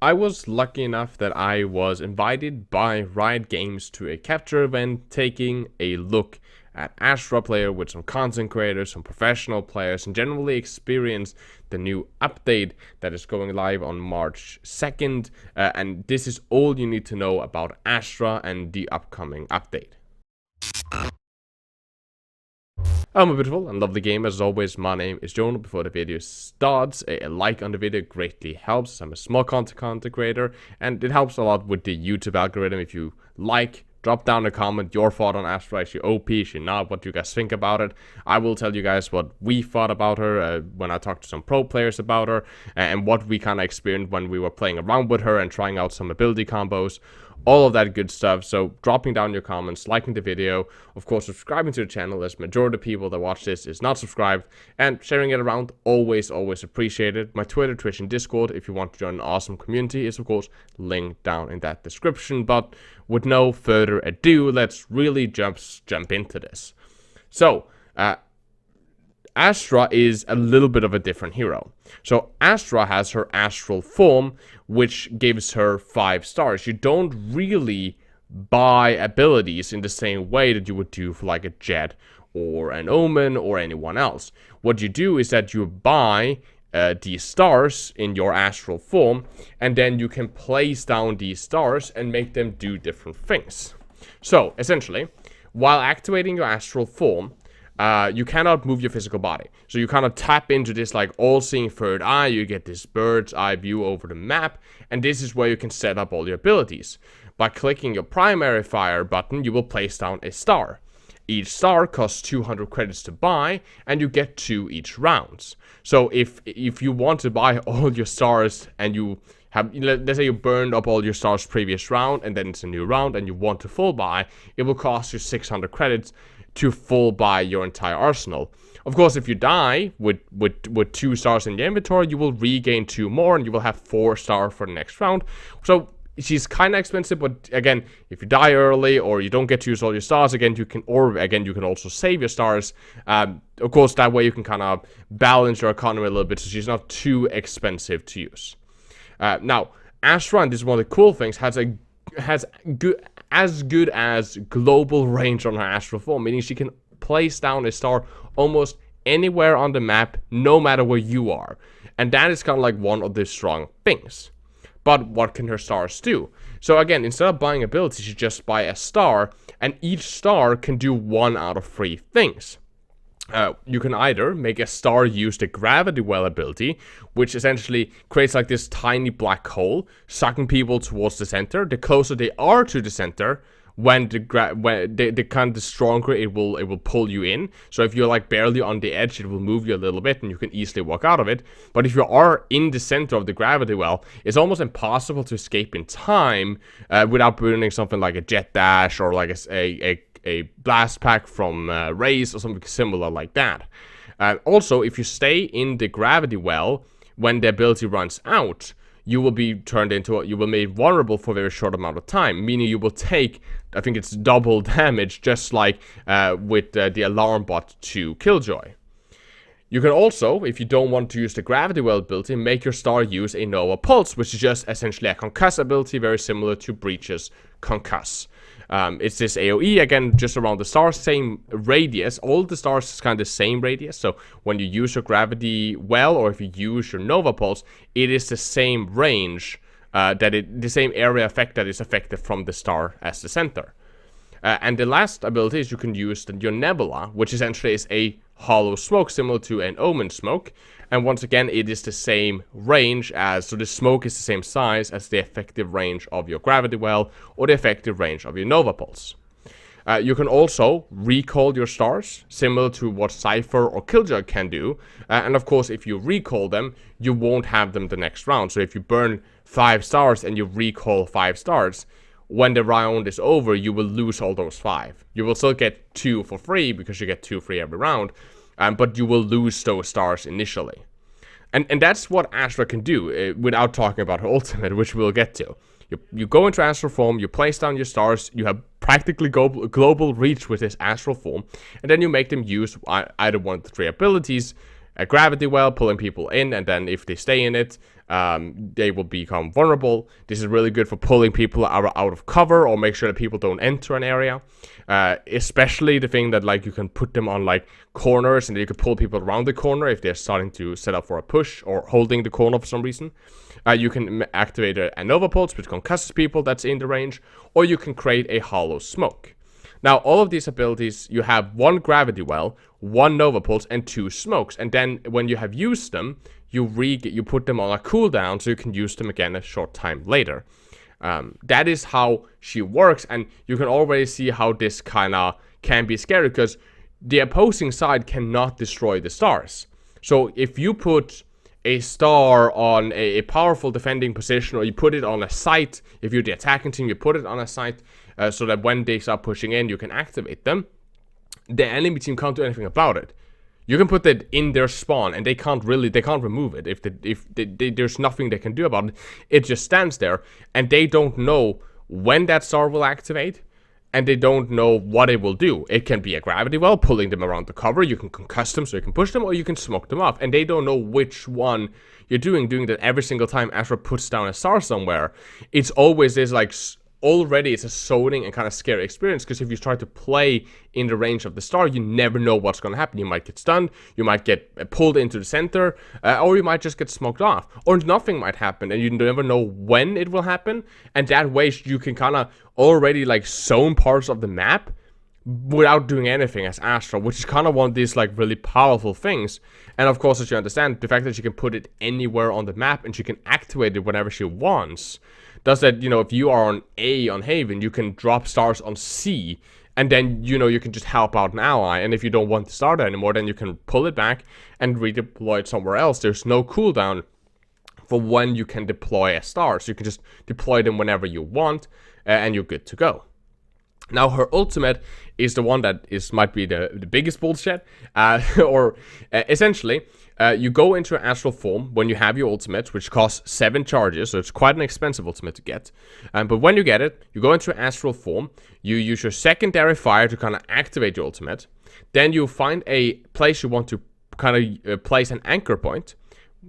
I was lucky enough that I was invited by Riot Games to a capture event taking a look at Astra player with some content creators, some professional players, and generally experience the new update that is going live on March 2nd. And this is all you need to know about Astra and the upcoming update. My beautiful and lovely game, as always, my name is Jonal. Before the video starts, a like on the video greatly helps. I'm a small content creator, and it helps a lot with the YouTube algorithm. If you like, drop down a comment your thought on Astral. Is she OP? Is she not? What do you guys think about it? I will tell you guys what we thought about her when I talked to some pro players about her, and what we kind of experienced when we were playing around with her and trying out some ability combos. All of that good stuff. So dropping down your comments, liking the video, of course subscribing to the channel, as majority of people that watch this is not subscribed, and sharing it around, always appreciated. My Twitter, Twitch, and Discord, if you want to join an awesome community, is of course linked down in that description. But with no further ado, let's really jump into this. So Astra is a little bit of a different hero. So Astra has her astral form, which gives her 5 stars. You don't really buy abilities in the same way that you would do for like a Jet or an Omen or anyone else. What you do is that you buy these stars in your astral form, and then you can place down these stars and make them do different things. So essentially, while activating your astral form, you cannot move your physical body. So you kind of tap into this like all-seeing third eye. You get this bird's eye view over the map, and this is where you can set up all your abilities. By clicking your primary fire button, you will place down a star. Each star costs 200 credits to buy, and you get 2 each rounds. So if you want to buy all your stars and you have, let's say you burned up all your stars previous round and then it's a new round and you want to full buy, it will cost you 600 credits to full buy your entire arsenal. Of course, if you die with 2 stars in your inventory, you will regain 2 more and you will have 4 stars for the next round. So she's kind of expensive, but again, if you die early or you don't get to use all your stars, again you can also save your stars. Of course, that way you can kind of balance your economy a little bit, so she's not too expensive to use. Now, Astra, and this is one of the cool things, has as good as global range on her astral form, meaning she can place down a star almost anywhere on the map, no matter where you are. And that is kind of like one of the strong things. But what can her stars do? So again, instead of buying abilities, you just buy a star, and each star can do 1 out of 3 things. You can either make a star use the gravity well ability, which essentially creates like this tiny black hole, sucking people towards the center. The closer they are to the center, the stronger it will pull you in. So if you're like barely on the edge, it will move you a little bit, and you can easily walk out of it. But if you are in the center of the gravity well, it's almost impossible to escape in time without burning something like a jet dash or like a blast pack from Raze or something similar like that. Also, if you stay in the gravity well when the ability runs out, you will be you will be made vulnerable for a very short amount of time, meaning you will take, I think it's double damage, just like with the alarm bot to Killjoy. You can also, if you don't want to use the gravity well ability, make your star use a Nova Pulse, which is just essentially a concuss ability, very similar to Breach's concuss. It's this AoE, again, just around the stars, same radius. All the stars is kind of the same radius, so when you use your gravity well, or if you use your Nova Pulse, it is the same range, the same area effect that is affected from the star as the center. And the last ability is you can use your Nebula, which essentially is a hollow smoke similar to an Omen smoke. And once again, it is the same range so the smoke is the same size as the effective range of your gravity well or the effective range of your Nova Pulse. You can also recall your stars, similar to what Cypher or Killjoy can do. And of course, if you recall them, you won't have them the next round. So if you burn 5 stars and you recall 5 stars, when the round is over, you will lose all those 5. You will still get 2 for free because you get 2 free every round, but you will lose those stars initially. And that's what Astra can do, without talking about her ultimate, which we'll get to. You go into astral form, you place down your stars, you have practically global reach with this astral form, and then you make them use either one of the 3 abilities. A gravity well, pulling people in, and then if they stay in it, they will become vulnerable. This is really good for pulling people out of cover or make sure that people don't enter an area. Especially the thing that like you can put them on like corners and then you can pull people around the corner if they're starting to set up for a push or holding the corner for some reason. You can activate a Nova Pulse, which concusses people that's in the range, or you can create a hollow smoke. Now, all of these abilities, you have one Gravity Well, one Nova Pulse, and 2 smokes. And then when you have used them, you put them on a cooldown so you can use them again a short time later. That is how she works, and you can already see how this kind of can be scary because the opposing side cannot destroy the stars. So if you put a star on a powerful defending position, or you put it on a site, if you're the attacking team, you put it on a site so that when they start pushing in, you can activate them. The enemy team can't do anything about it. You can put that in their spawn, and they can't remove it. If there's nothing they can do about it, it just stands there, and they don't know when that star will activate, and they don't know what it will do. It can be a Gravity Well, pulling them around the cover. You can concuss them so you can push them, or you can smoke them off, and they don't know which one you're doing that every single time Astra puts down a star somewhere. It's always this like already it's a zoning and kind of scary experience, because if you try to play in the range of the star, you never know what's going to happen. You might get stunned, you might get pulled into the center, or you might just get smoked off, or nothing might happen, and you never know when it will happen. And that way you can kind of already like zone parts of the map without doing anything as Astral, which is kind of one of these like really powerful things. And of course, as you understand, the fact that she can put it anywhere on the map and she can activate it whenever she wants does that, if you are on A on Haven, you can drop stars on C, and then, you can just help out an ally. And if you don't want the star there anymore, then you can pull it back and redeploy it somewhere else. There's no cooldown for when you can deploy a star, so you can just deploy them whenever you want, and you're good to go. Now, her ultimate is the one that might be the biggest bullshit, essentially, you go into an Astral form when you have your ultimate, which costs 7 charges, so it's quite an expensive ultimate to get. But when you get it, you go into an Astral form, you use your secondary fire to kind of activate your ultimate, then you find a place you want to kind of place an anchor point.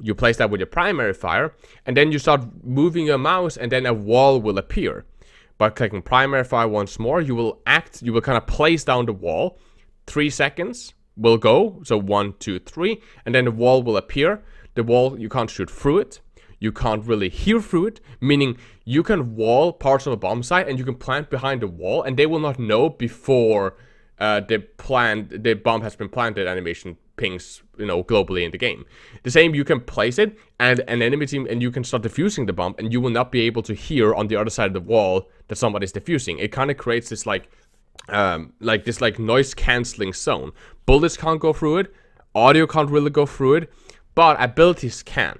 You place that with your primary fire, and then you start moving your mouse, and then a wall will appear. By clicking primary fire once more, you will kind of place down the wall. 3 seconds will go, so 1, 2, 3, and then the wall will appear. The wall, you can't shoot through it. You can't really hear through it, meaning you can wall parts of a bomb site and you can plant behind the wall, and they will not know before the bomb has been planted. Animation pings, globally in the game. The same, you can place it and an enemy team, and you can start defusing the bomb, and you will not be able to hear on the other side of the wall that somebody's defusing. It kind of creates this noise canceling zone. Bullets can't go through it, audio can't really go through it, but abilities can.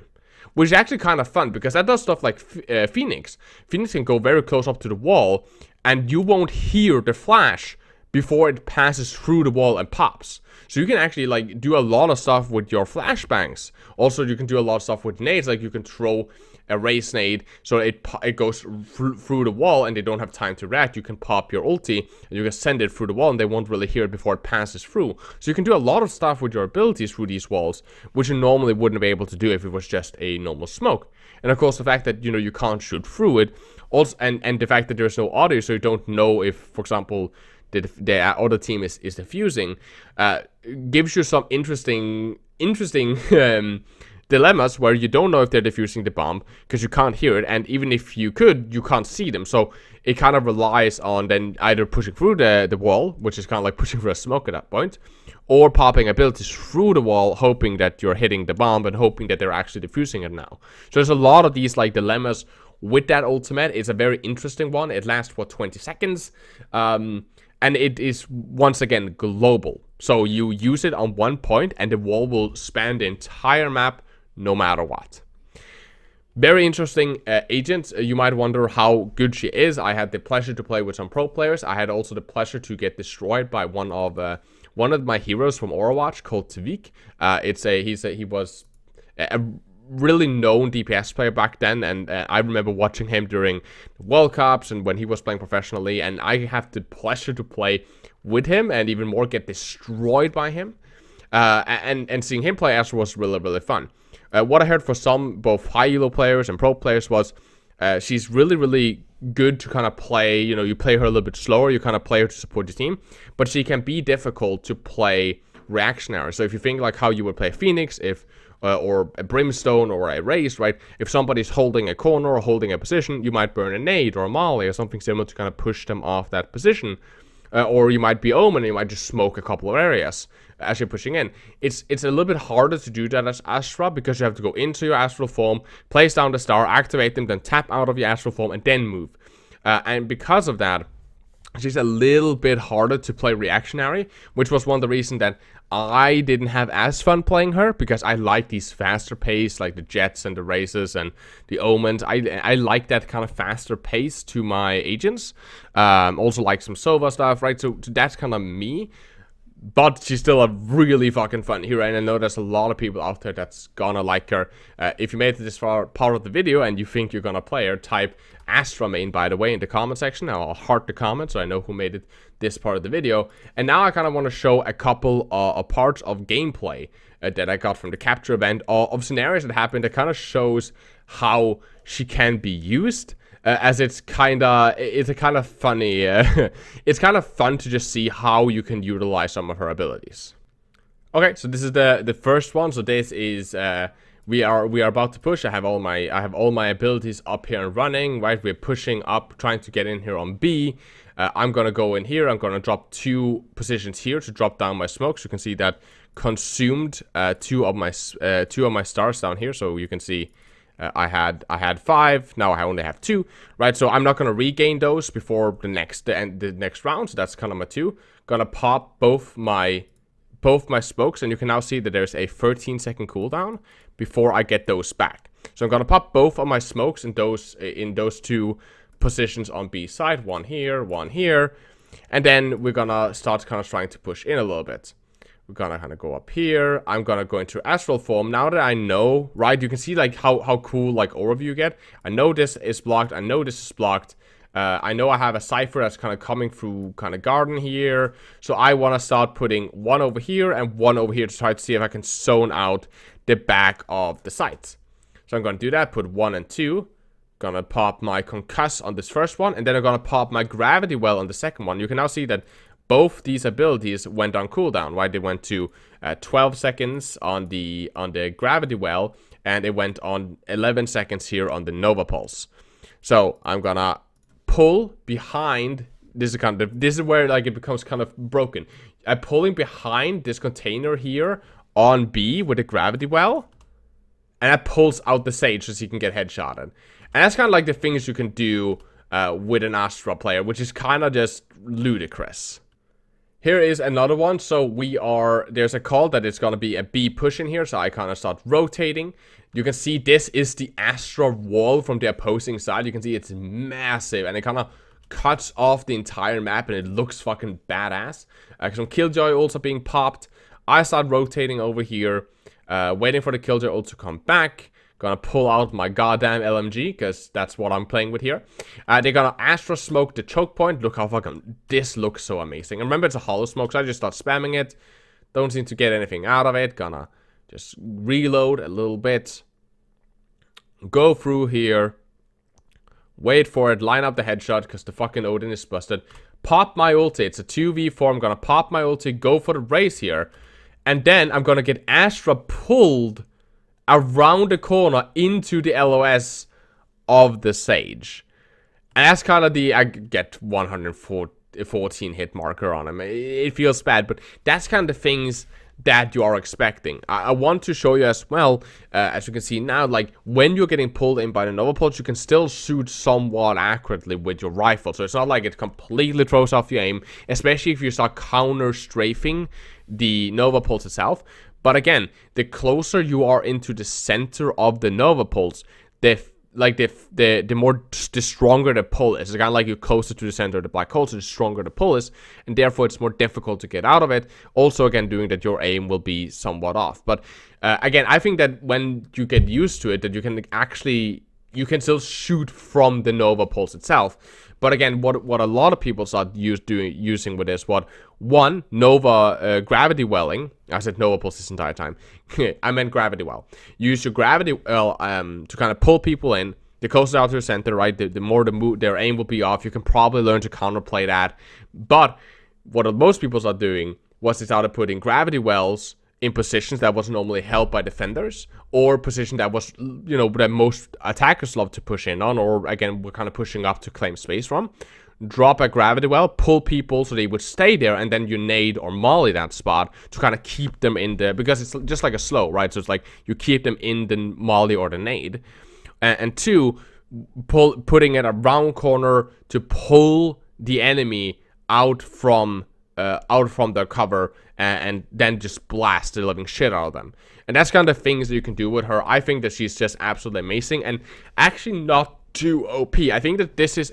Which is actually kind of fun, because that does stuff like Phoenix. Phoenix can go very close up to the wall, and you won't hear the flash before it passes through the wall and pops. So you can actually do a lot of stuff with your flashbangs. Also, you can do a lot of stuff with nades, like you can throw a race nade so it goes through the wall and they don't have time to react. You can pop your ulti and you can send it through the wall and they won't really hear it before it passes through. So you can do a lot of stuff with your abilities through these walls, which you normally wouldn't be able to do if it was just a normal smoke. And of course, the fact that you can't shoot through it, also, and the fact that there's no audio, so you don't know if, for example, the other team is diffusing, gives you some interesting dilemmas where you don't know if they're defusing the bomb because you can't hear it, and even if you could, you can't see them. So it kind of relies on then either pushing through the wall, which is kind of like pushing through a smoke at that point, or popping abilities through the wall, hoping that you're hitting the bomb and hoping that they're actually defusing it now. So there's a lot of these dilemmas with that ultimate. It's a very interesting one. It lasts for 20 seconds. And it is, once again, global. So you use it on one point and the wall will span the entire map no matter what. Very interesting agent. You might wonder how good she is. I had the pleasure to play with some pro players. I had also the pleasure to get destroyed by one of my heroes from Overwatch called Tvik. He was a really known DPS player back then, and I remember watching him during World Cups and when he was playing professionally, and I have the pleasure to play with him and even more get destroyed by him, and seeing him play Astral was really, really fun. What I heard for some, both high elo players and pro players, was she's really, really good to kind of play. You know, you play her a little bit slower, you kind of play her to support your team, but she can be difficult to play reactionary. So if you think like how you would play Phoenix, if or a Brimstone or a Raze, right? If somebody's holding a corner or holding a position, you might burn a nade or a Molly or something similar to kind of push them off that position. Or you might be Omen and you might just smoke a couple of areas as you're pushing in. It's a little bit harder to do that as Astra because you have to go into your Astral form, place down the star, activate them, then tap out of your Astral form and then move. And because of that, she's a little bit harder to play reactionary, which was one of the reasons that I didn't have as fun playing her, because I like these faster pace, like the Jets and the Razes and the Omens. I like that kind of faster pace to my agents. Also like some Sova stuff, right? So that's kind of me. But she's still a really fucking fun hero, and I know there's a lot of people out there that's gonna like her. If you made it to this far part of the video and you think you're gonna play her, type ASTRA MAIN, by the way, in the comment section. I'll heart the comment so I know who made it this part of the video. And now I kind of want to show a couple of parts of gameplay that I got from the capture event, of scenarios that happened that kind of shows how she can be used. As it's a kind of funny, it's kind of fun to just see how you can utilize some of her abilities. Okay, so this is the first one. So this is we are about to push. I have all my abilities up here and running. Right, we're pushing up, trying to get in here on B. I'm gonna go in here. I'm gonna drop 2 positions here to drop down my smokes. You can see that consumed two of my stars down here. So you can see. I had 5, now I only have 2, right? So I'm not gonna regain those before the next round. So that's kind of my 2. Gonna pop both my smokes, and you can now see that there's a 13-second cooldown before I get those back. So I'm gonna pop both of my smokes in those 2 positions on B side, one here, and then we're gonna start kind of trying to push in a little bit. We're gonna kind of go up here. I'm gonna go into Astral form. Now that I know, right, you can see like how cool like overview you get. I know this is blocked. I know this is blocked. I know I have a Cypher that's kind of coming through kind of garden here. So I want to start putting 1 over here and 1 over here to try to see if I can zone out the back of the sites. So I'm gonna do that, put 1 and 2. Gonna pop my Concuss on this first one, and then I'm gonna pop my Gravity Well on the second one. You can now see that both these abilities went on cooldown, right? They went to 12 seconds on the Gravity Well, and it went on 11 seconds here on the Nova Pulse. So I'm gonna pull behind. This is where like it becomes kind of broken. I'm pulling behind this container here on B with the Gravity Well, and that pulls out the Sage so you can get headshotted. And that's kind of like the things you can do with an Astra player, which is kind of just ludicrous. Here is another one. So there's a call that it's going to be a B push in here. So I kind of start rotating. You can see this is the Astra wall from the opposing side. You can see it's massive and it kind of cuts off the entire map and it looks fucking badass. Some Killjoy also being popped. I start rotating over here, waiting for the Killjoy ult to come back. Gonna pull out my goddamn LMG, because that's what I'm playing with here. They're gonna Astra smoke the choke point. Look how fucking this looks so amazing. And remember, it's a hollow smoke, so I just start spamming it. Don't seem to get anything out of it. Gonna just reload a little bit. Go through here. Wait for it. Line up the headshot, because the fucking Odin is busted. Pop my ulti. It's a 2v4. I'm gonna pop my ulti. Go for the race here. And then I'm gonna get Astra pulled around the corner into the LOS of the Sage. And that's kind of I get 114 hit marker on him. It feels bad, but that's kind of the things that you are expecting. I want to show you as well, as you can see now, like when you're getting pulled in by the Nova Pulse, you can still shoot somewhat accurately with your rifle. So it's not like it completely throws off your aim, especially if you start counter strafing the Nova Pulse itself. But again, the closer you are into the center of the Nova Pulse, the stronger the pull is. It's kind of like you're closer to the center of the black hole, so the stronger the pull is, and therefore it's more difficult to get out of it. Also, again, doing that, your aim will be somewhat off. But again, I think that when you get used to it, that you can actually you can still shoot from the Nova pulse itself. But again, what a lot of people start using with this, one, Nova gravity welling. I said Nova pulse this entire time. I meant gravity well. Use your gravity well to kind of pull people in. The closer out to the center, right? The more their aim will be off. You can probably learn to counterplay that. But what most people start doing was they started putting gravity wells in positions that was normally held by defenders, or position that was, you know, that most attackers love to push in on, or again, we're kind of pushing up to claim space from. Drop a gravity well, pull people so they would stay there, and then you nade or molly that spot to kind of keep them in there, because it's just like a slow, right? So it's like you keep them in the molly or the nade. And two, putting it around corner to pull the enemy out from their cover, and then just blast the living shit out of them. And that's kind of things that you can do with her. I think that she's just absolutely amazing, and actually not too OP. I think that this is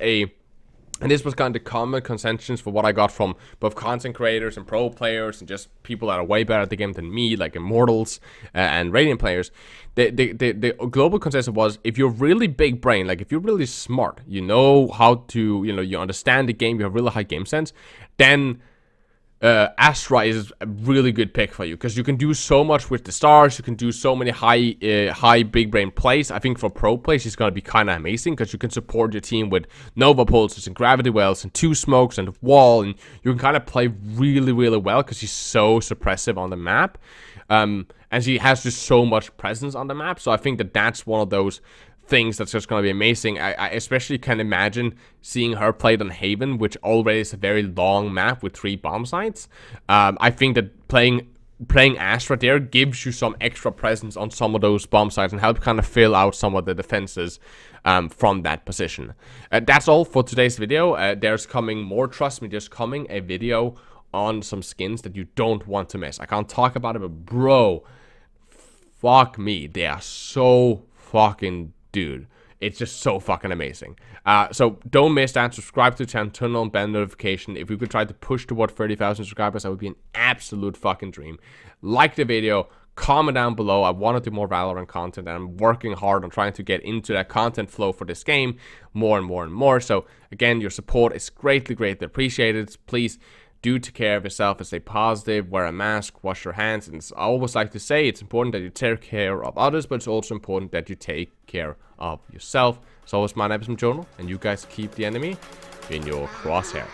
and this was kind of the common consensus for what I got from both content creators and pro players and just people that are way better at the game than me, like Immortals and Radiant players. The global consensus was, if you're really big brain, like if you're really smart, you know how to, you know, you understand the game, you have really high game sense, then Astra is a really good pick for you, because you can do so much with the stars. You can do so many high big brain plays. I think for pro plays she's gonna be kind of amazing, because you can support your team with Nova pulses and gravity wells and 2 smokes and a wall, and you can kind of play really well, because she's so suppressive on the map, and she has just so much presence on the map. So I think that that's one of those things that's just going to be amazing. I especially can imagine seeing her played on Haven, which already is a very long map with 3 bomb sites. I think that playing Astra there gives you some extra presence on some of those bomb sites and help kind of fill out some of the defenses from that position. That's all for today's video. There's coming more, trust me, there's coming a video on some skins that you don't want to miss. I can't talk about it, but bro, fuck me, they are so fucking, dude, it's just so fucking amazing. So don't miss that. Subscribe to the channel, turn on bell notification. If we could try to push toward 30,000 subscribers, that would be an absolute fucking dream. Like the video, comment down below. I want to do more Valorant content, and I'm working hard on trying to get into that content flow for this game more and more. So again, your support is greatly appreciated. Please do take care of yourself and stay positive, wear a mask, wash your hands, and I always like to say it's important that you take care of others, but it's also important that you take care of yourself. So always, my name is Jonal, and you guys keep the enemy in your crosshair.